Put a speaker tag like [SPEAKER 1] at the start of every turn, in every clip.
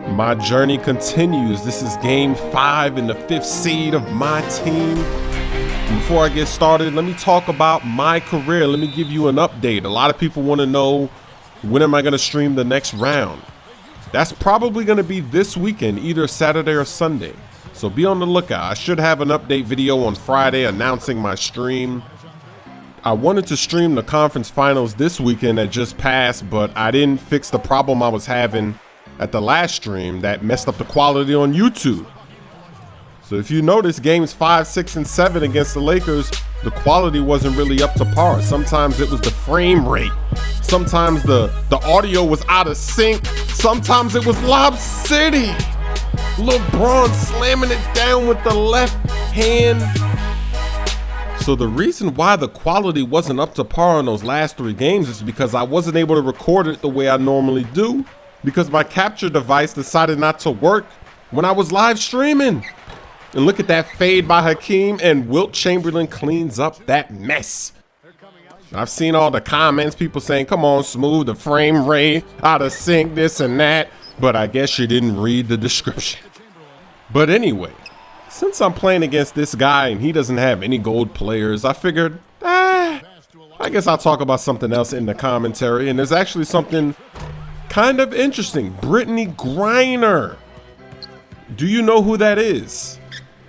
[SPEAKER 1] My journey continues. This is game 5 in the 5th seed of my team. And before I get started, let me talk about my career. Let me give you an update. A lot of people want to know, when am I going to stream the next round? That's probably going to be this weekend, either Saturday or Sunday. So be on the lookout. I should have an update video on Friday announcing my stream. I wanted to stream the conference finals this weekend that just passed, but I didn't fix the problem I was having at the last stream that messed up the quality on YouTube. So if you notice, games 5, 6, and 7 against the Lakers, the quality wasn't really up to par. Sometimes it was the frame rate. Sometimes the audio was out of sync. Sometimes it was Lob City. LeBron slamming it down with the left hand. So the reason why the quality wasn't up to par on those last 3 games is because I wasn't able to record it the way I normally do, because my capture device decided not to work when I was live streaming. And look at that fade by Hakeem, and Wilt Chamberlain cleans up that mess. I've seen all the comments, people saying, come on, Smoove, the frame rate, out of sync, this and that. But I guess you didn't read the description. But anyway, since I'm playing against this guy and he doesn't have any gold players, I figured, I guess I'll talk about something else in the commentary. And there's actually something kind of interesting. Brittney Griner. Do you know who that is?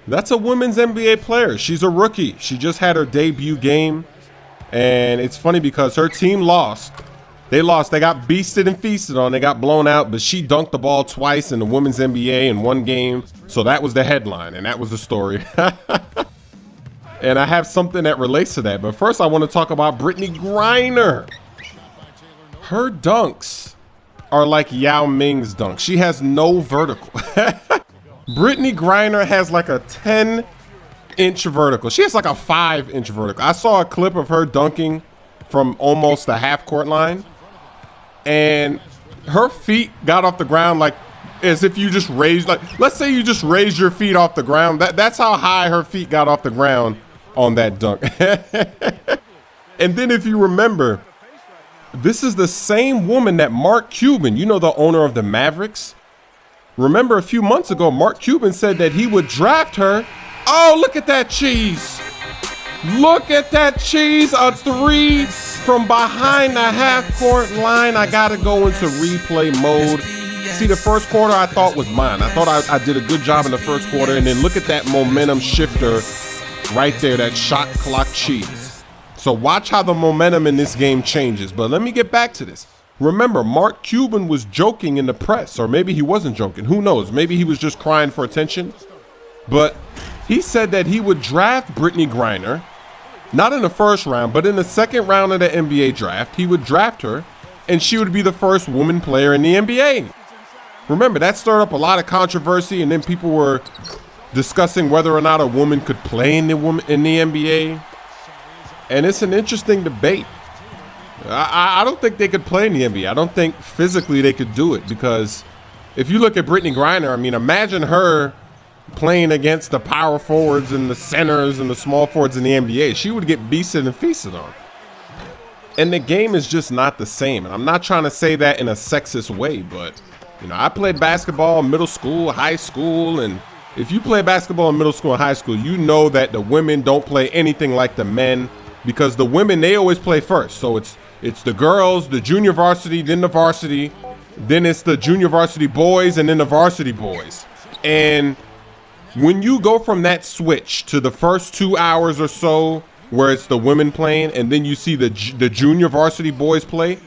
[SPEAKER 1] That's a women's NBA player. She's a rookie. She just had her debut game. And it's funny because her team lost. They lost. They got beasted and feasted on. They got blown out, but she dunked the ball twice in the women's NBA in one game. So that was the headline, and that was the story. And I have something that relates to that. But first, I want to talk about Brittney Griner. Her dunks are like Yao Ming's dunks. She has no vertical. Brittney Griner has like a 10-inch vertical. She has like a 5-inch vertical. I saw a clip of her dunking from almost the half-court line. And her feet got off the ground like as if you just raised, like, let's say you just raised your feet off the ground. That's how high her feet got off the ground on that dunk. And then if you remember, this is the same woman that Mark Cuban, you know, the owner of the Mavericks. Remember a few months ago, Mark Cuban said that he would draft her. Oh, look at that cheese. Look at that cheese, a 3 from behind the half-court line. I gotta go into replay mode. See, the first quarter I thought was mine. I thought I did a good job in the first quarter, and then look at that momentum shifter right there, that shot clock cheese. So watch how the momentum in this game changes. But let me get back to this. Remember, Mark Cuban was joking in the press, or maybe he wasn't joking. Who knows? Maybe he was just crying for attention. But he said that he would draft Brittney Griner, not in the first round, but in the second round of the NBA draft. He would draft her, and she would be the first woman player in the NBA. Remember, that stirred up a lot of controversy, and then people were discussing whether or not a woman could play in the NBA. And it's an interesting debate. I don't think they could play in the NBA. I don't think physically they could do it, because if you look at Brittney Griner, I mean, imagine her playing against the power forwards and the centers and the small forwards in the NBA. She would get beasted and feasted on. And the game is just not the same. And I'm not trying to say that in a sexist way, but, you know, I played basketball in middle school, high school, and if you play basketball in middle school and high school, you know that the women don't play anything like the men, because the women, they always play first. So it's the girls, the junior varsity, then the varsity, then it's the junior varsity boys, and then the varsity boys. And when you go from that switch to the first 2 hours or so where it's the women playing, and then you see the junior varsity boys play,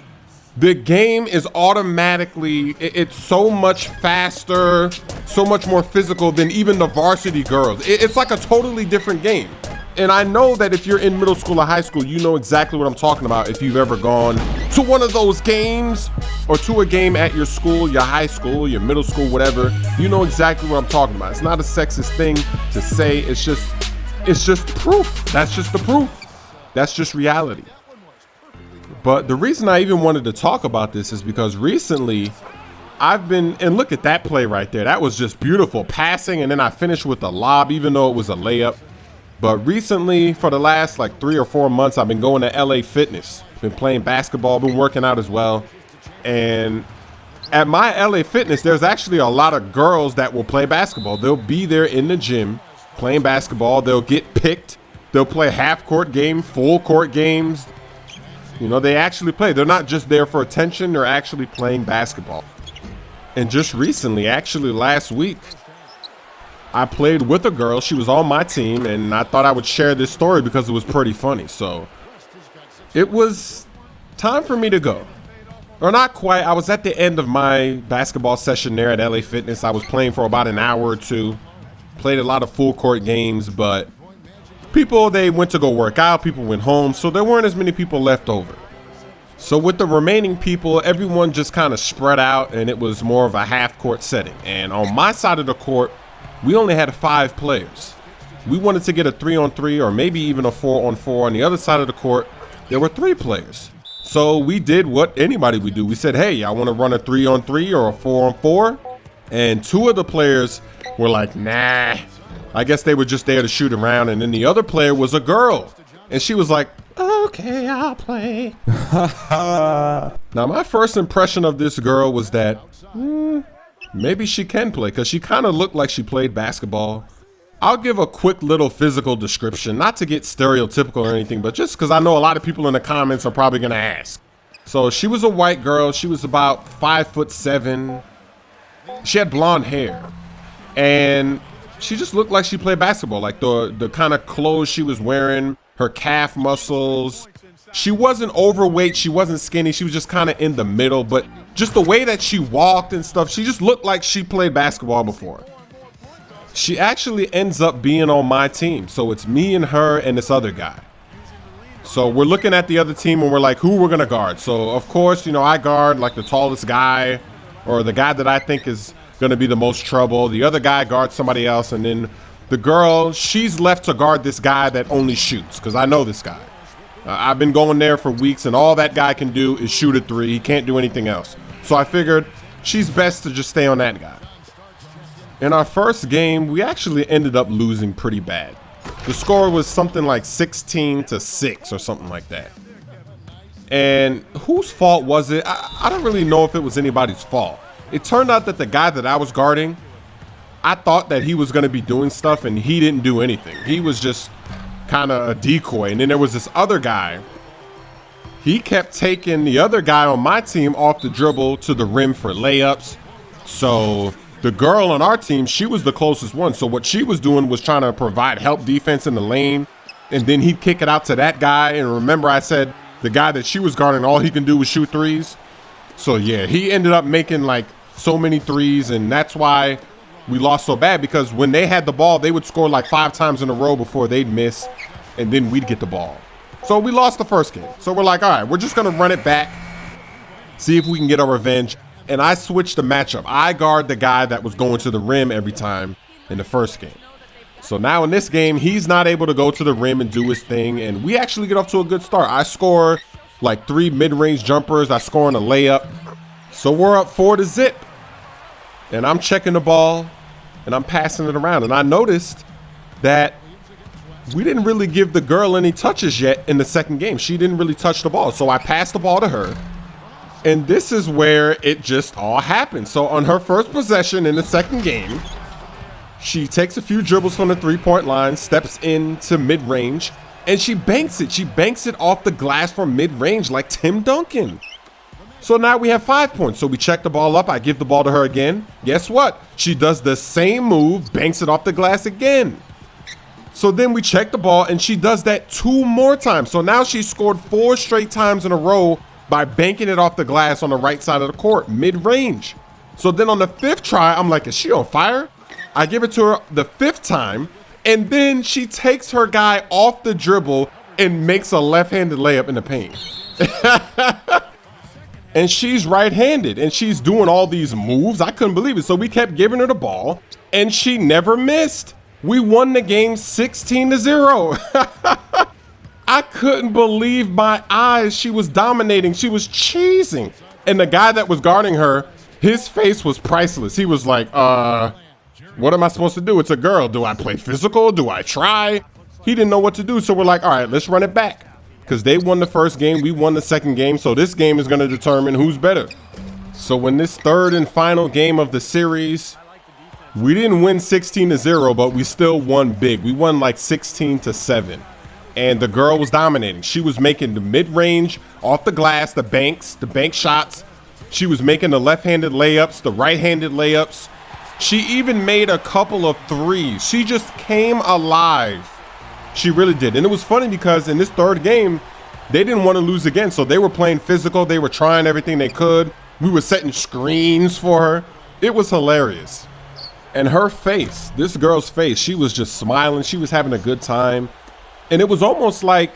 [SPEAKER 1] the game is automatically, it's so much faster, so much more physical than even the varsity girls. It's like a totally different game. And I know that if you're in middle school or high school, you know exactly what I'm talking about if you've ever gone to one of those games or to a game at your school, your high school, your middle school, whatever. You know exactly what I'm talking about. It's not a sexist thing to say. It's just proof. That's just the proof. That's just reality. But the reason I even wanted to talk about this is because recently and look at that play right there. That was just beautiful passing. And then I finished with a lob, even though it was a layup. But recently, for the last like 3 or 4 months, I've been going to LA Fitness. Been playing basketball, been working out as well. And At my LA Fitness, there's actually a lot of girls that will play basketball. They'll be there in the gym playing basketball. They'll get picked. They'll play half-court game, full-court games. You know, they actually play. They're not just there for attention. They're actually playing basketball. And just recently, actually last week, I played with a girl. She was on my team, and I thought I would share this story because it was pretty funny. So it was time for me to go. Or not quite. I was at the end of my basketball session there at LA Fitness. I was playing for about an hour or two. Played a lot of full court games, but people, they went to go work out. People went home, so there weren't as many people left over. So with the remaining people, everyone just kind of spread out, and it was more of a half-court setting. And on my side of the court, we only had 5 players. We wanted to get a 3-on-3 or maybe even a 4-on-4. On the other side of the court, there were 3 players. So we did what anybody would do. We said, hey, y'all want to run a 3-on-3 or a 4-on-4? And 2 of the players were like, nah. I guess they were just there to shoot around. And then the other player was a girl. And she was like, okay, I'll play. Now, my first impression of this girl was that maybe she can play, because she kind of looked like she played basketball. I'll give a quick little physical description, not to get stereotypical or anything, but just because I know a lot of people in the comments are probably going to ask. So she was a white girl. She was about 5'7". She had blonde hair, and she just looked like she played basketball, like the kind of clothes she was wearing, her calf muscles. She wasn't overweight. She wasn't skinny. She was just kind of in the middle, but just the way that she walked and stuff, she just looked like she played basketball before. She actually ends up being on my team. So it's me and her and this other guy. So we're looking at the other team and we're like, who we're going to guard. So of course, you know, I guard like the tallest guy, or the guy that I think is going to be the most trouble. The other guy guards somebody else. And then the girl, she's left to guard this guy that only shoots, because I know this guy. I've been going there for weeks, and all that guy can do is shoot a 3. He can't do anything else. So I figured she's best to just stay on that guy. In our first game, we actually ended up losing pretty bad. The score was something like 16-6 or something like that. And whose fault was it? I don't really know if it was anybody's fault. It turned out that the guy that I was guarding, I thought that he was going to be doing stuff, and he didn't do anything. He was just kind of a decoy. And then there was this other guy. He kept taking the other guy on my team off the dribble to the rim for layups. So the girl on our team, she was the closest one. So what she was doing was trying to provide help defense in the lane, and then he'd kick it out to that guy. And remember, I said the guy that she was guarding, all he can do was shoot 3s. So yeah, he ended up making like so many 3s, and that's why we lost so bad, because when they had the ball, they would score like 5 times in a row before they'd miss, and then we'd get the ball. So we lost the first game. So we're like, all right, we're just going to run it back, see if we can get our revenge. And I switched the matchup. I guard the guy that was going to the rim every time in the first game. So now in this game, he's not able to go to the rim and do his thing, and we actually get off to a good start. I score like 3 mid-range jumpers. I score on a layup. So we're up 4-0. And I'm checking the ball, and I'm passing it around. And I noticed that we didn't really give the girl any touches yet in the second game. She didn't really touch the ball. So I passed the ball to her. And this is where it just all happened. So on her first possession in the second game, she takes a few dribbles from the 3-point line, steps into mid-range, and she banks it. She banks it off the glass from mid-range like Tim Duncan. So now we have 5 points. So we check the ball up. I give the ball to her again. Guess what? She does the same move, banks it off the glass again. So then we check the ball, and she does that 2 more times. So now she scored 4 straight times in a row by banking it off the glass on the right side of the court, mid-range. So then on the 5th try, I'm like, is she on fire? I give it to her the 5th time, and then she takes her guy off the dribble and makes a left-handed layup in the paint. And she's right-handed, and she's doing all these moves. I couldn't believe it. So we kept giving her the ball, and she never missed. We won the game 16-0. I couldn't believe my eyes. She was dominating. She was cheesing. And the guy that was guarding her, his face was priceless. He was like, what am I supposed to do? It's a girl. Do I play physical? Do I try? He didn't know what to do. So we're like, all right, let's run it back. Because they won the first game, we won the second game, so this game is going to determine who's better. So in this third and final game of the series, we didn't win 16-0, but we still won big. We won like 16-7. And the girl was dominating. She was making the mid-range, off the glass, the bank shots. She was making the left-handed layups, the right-handed layups. She even made a couple of threes. She just came alive. She really did. And it was funny because in this third game, they didn't want to lose again. So they were playing physical. They were trying everything they could. We were setting screens for her. It was hilarious. And her face, this girl's face, she was just smiling. She was having a good time. And it was almost like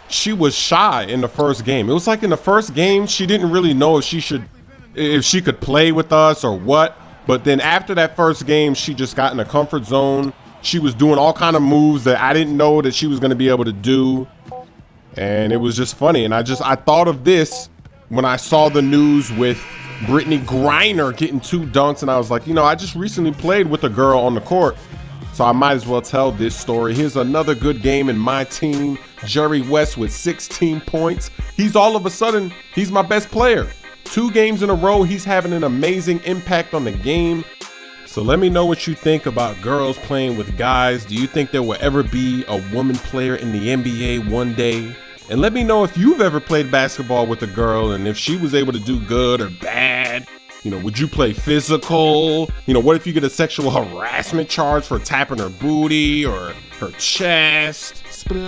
[SPEAKER 1] she was shy in the first game. It was like in the first game, she didn't really know if she could play with us or what. But then after that first game, she just got in a comfort zone. She was doing all kind of moves that I didn't know that she was going to be able to do. And it was just funny. And I thought of this when I saw the news with Brittney Griner getting 2 dunks. And I was like, you know, I just recently played with a girl on the court. So I might as well tell this story. Here's another good game in my team. Jerry West with 16 points. He's all of a sudden, he's my best player. 2 games in a row, he's having an amazing impact on the game. So let me know what you think about girls playing with guys. Do you think there will ever be a woman player in the NBA one day? And let me know if you've ever played basketball with a girl and if she was able to do good or bad. You know, would you play physical? You know, what if you get a sexual harassment charge for tapping her booty or her chest? Splash.